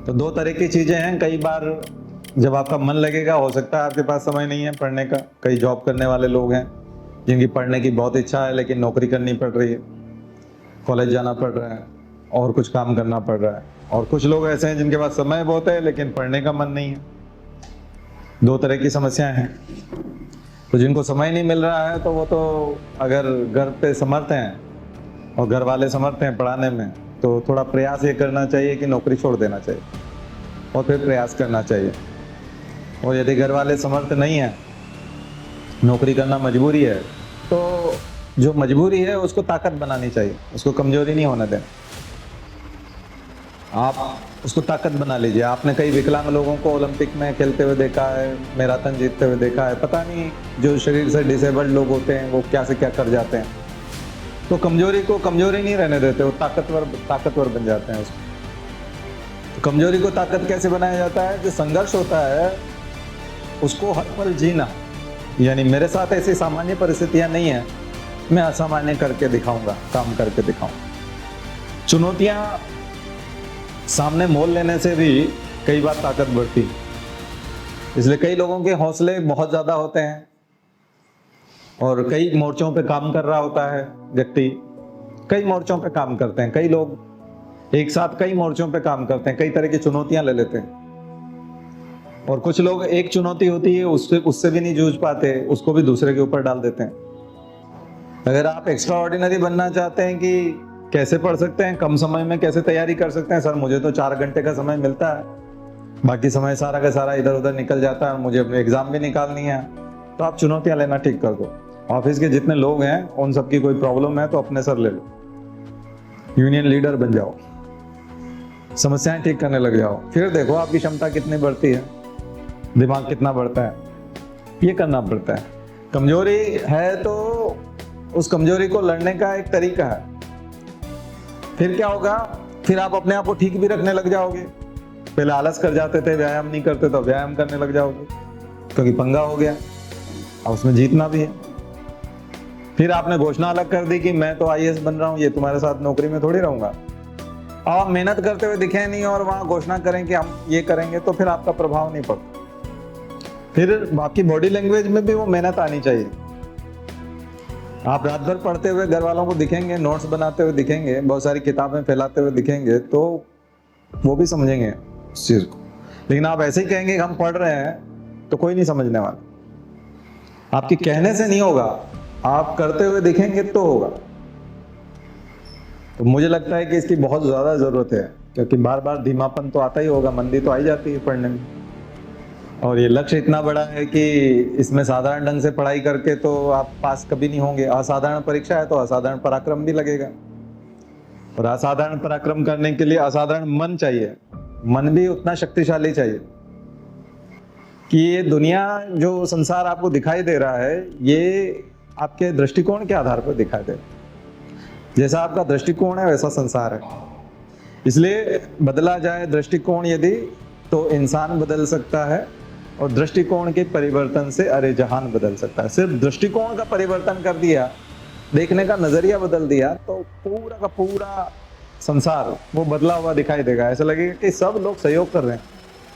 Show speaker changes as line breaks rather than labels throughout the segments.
तो दो तरह की चीज़ें हैं। कई बार जब आपका मन लगेगा, हो सकता है आपके पास समय नहीं है पढ़ने का। कई जॉब करने वाले लोग हैं जिनकी पढ़ने की बहुत इच्छा है लेकिन नौकरी करनी पड़ रही है, कॉलेज जाना पड़ रहा है और कुछ काम करना पड़ रहा है। और कुछ लोग ऐसे हैं जिनके पास समय बहुत है लेकिन पढ़ने का मन नहीं है। दो तरह की समस्याएं हैं। तो जिनको समय नहीं मिल रहा है तो वो तो अगर घर पे समर्थ हैं और घर वाले समर्थ हैं पढ़ाने में, तो थोड़ा प्रयास ये करना चाहिए कि नौकरी छोड़ देना चाहिए और फिर प्रयास करना चाहिए। और यदि घर वाले समर्थ नहीं है, नौकरी करना मजबूरी है, तो जो मजबूरी है उसको ताकत बनानी चाहिए, उसको कमजोरी नहीं होने देना। आप उसको ताकत बना लीजिए। आपने कई विकलांग लोगों को ओलंपिक में खेलते हुए देखा है, मैराथन जीतते हुए देखा है। पता नहीं जो शरीर से डिसेबल्ड लोग होते हैं वो क्या से क्या कर जाते हैं। तो कमजोरी को कमजोरी नहीं रहने देते, वो ताकतवर बन जाते हैं उसको। तो कमजोरी को ताकत कैसे बनाया जाता है? जो संघर्ष होता है उसको हर पल जीना। यानी मेरे साथ ऐसी सामान्य परिस्थितियां नहीं है, मैं असामान्य करके दिखाऊंगा, काम करके दिखाऊंगा। चुनौतियां सामने मोल लेने से भी कई बार ताकत बढ़ती है। इसलिए कई लोगों के हौसले बहुत ज्यादा होते हैं और कई मोर्चों पे काम कर रहा होता है व्यक्ति। कई मोर्चों पे काम करते हैं, कई लोग एक साथ कई मोर्चों पे काम करते हैं, कई तरह की चुनौतियां ले लेते हैं। और कुछ लोग एक चुनौती होती है उससे भी नहीं जूझ पाते, उसको भी दूसरे के ऊपर डाल देते हैं। अगर आप एक्स्ट्रा ऑर्डिनरी बनना चाहते हैं कि कैसे पढ़ सकते हैं, कम समय में कैसे तैयारी कर सकते हैं, सर मुझे तो 4 घंटे का समय मिलता है, बाकी समय सारा का सारा इधर उधर निकल जाता है, मुझे अपने एग्जाम भी निकालनी है, तो आप चुनौतियां लेना ठीक कर दो। ऑफिस के जितने लोग हैं उन सबकी कोई प्रॉब्लम है तो अपने सर ले लो, यूनियन लीडर बन जाओ, समस्याएं ठीक करने लग जाओ, फिर देखो आपकी क्षमता कितनी बढ़ती है, दिमाग कितना बढ़ता है। ये करना पड़ता है। कमजोरी है तो उस कमजोरी को लड़ने का एक तरीका है। फिर क्या होगा? फिर आप अपने आप को ठीक भी रखने लग जाओगे। पहले आलस कर जाते थे, व्यायाम नहीं करते तो व्यायाम करने लग जाओगे क्योंकि पंगा हो गया, अब उसमें जीतना भी है। फिर आपने घोषणा अलग कर दी कि मैं तो आईएएस बन रहा हूं, ये तुम्हारे साथ नौकरी में थोड़ी रहूंगा। अब आप मेहनत करते हुए दिखे नहीं और वहां घोषणा करें कि हम ये करेंगे, तो फिर आपका प्रभाव नहीं पड़ता। फिर आपकी बॉडी लैंग्वेज में भी वो मेहनत आनी चाहिए। आप रात भर पढ़ते हुए घर वालों को दिखेंगे, नोट्स बनाते हुए दिखेंगे, बहुत सारी किताबें फैलाते हुए दिखेंगे, तो वो भी समझेंगे उस चीज को। लेकिन आप ऐसे ही कहेंगे कि हम पढ़ रहे हैं, तो कोई नहीं समझने वाला। आपके कहने से नहीं होगा, आप करते हुए दिखेंगे तो होगा। तो मुझे लगता है कि इसकी बहुत ज्यादा जरूरत है, क्योंकि बार बार धीमापन तो आता ही होगा, मंदी तो आई जाती है पढ़ने में। और ये लक्ष्य इतना बड़ा है कि इसमें साधारण ढंग से पढ़ाई करके तो आप पास कभी नहीं होंगे। असाधारण परीक्षा है तो असाधारण पराक्रम भी लगेगा, और असाधारण पराक्रम करने के लिए असाधारण मन चाहिए। मन भी उतना शक्तिशाली चाहिए कि ये दुनिया, जो संसार आपको दिखाई दे रहा है, ये आपके दृष्टिकोण के आधार पर दिखाई दे रहा है। जैसा आपका दृष्टिकोण है वैसा संसार है। इसलिए बदला जाए दृष्टिकोण यदि, तो इंसान बदल सकता है, और दृष्टिकोण के परिवर्तन से अरे जहान बदल सकता है। सिर्फ दृष्टिकोण का परिवर्तन कर दिया, देखने का नजरिया बदल दिया, तो पूरा का पूरा संसार वो बदला हुआ दिखाई देगा। ऐसा लगेगा कि सब लोग सहयोग कर रहे हैं,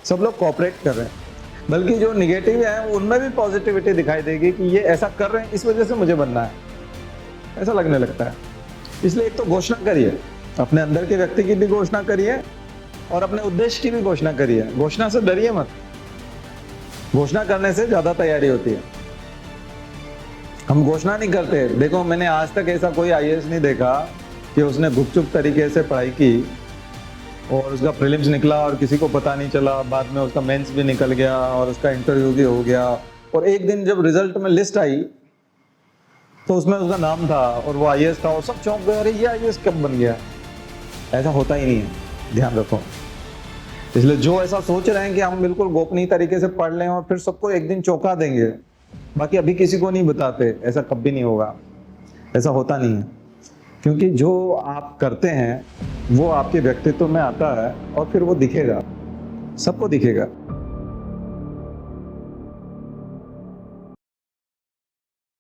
सब लोग कोऑपरेट कर रहे हैं, बल्कि जो निगेटिव है उनमें भी पॉजिटिविटी दिखाई देगी कि ये ऐसा कर रहे हैं, इस वजह से मुझे बनना है, ऐसा लगने लगता है। इसलिए एक तो घोषणा करिए, अपने अंदर के व्यक्ति की भी घोषणा करिए और अपने उद्देश्य की भी घोषणा करिए। घोषणा से डरिए मत, घोषणा करने से ज्यादा तैयारी होती है। हम घोषणा नहीं करते। देखो, मैंने आज तक ऐसा कोई आईएएस नहीं देखा कि उसने गुपचुप तरीके से पढ़ाई की और उसका प्रीलिम्स निकला और किसी को पता नहीं चला, बाद में उसका मेंस भी निकल गया और उसका इंटरव्यू भी हो गया, और एक दिन जब रिजल्ट में लिस्ट आई तो उसमें उसका नाम था और वो आईएएस था, और सब चौंक गए, अरे ये आईएएस कब बन गया। ऐसा होता ही नहीं है, ध्यान रखो। इसलिए जो ऐसा सोच रहे हैं कि हम बिल्कुल गोपनीय तरीके से पढ़ लें और फिर सबको एक दिन चौंका देंगे, बाकी अभी किसी को नहीं बताते, ऐसा कभी नहीं होगा, ऐसा होता नहीं है। क्योंकि जो आप करते हैं वो आपके व्यक्तित्व में आता है और फिर वो दिखेगा, सबको दिखेगा।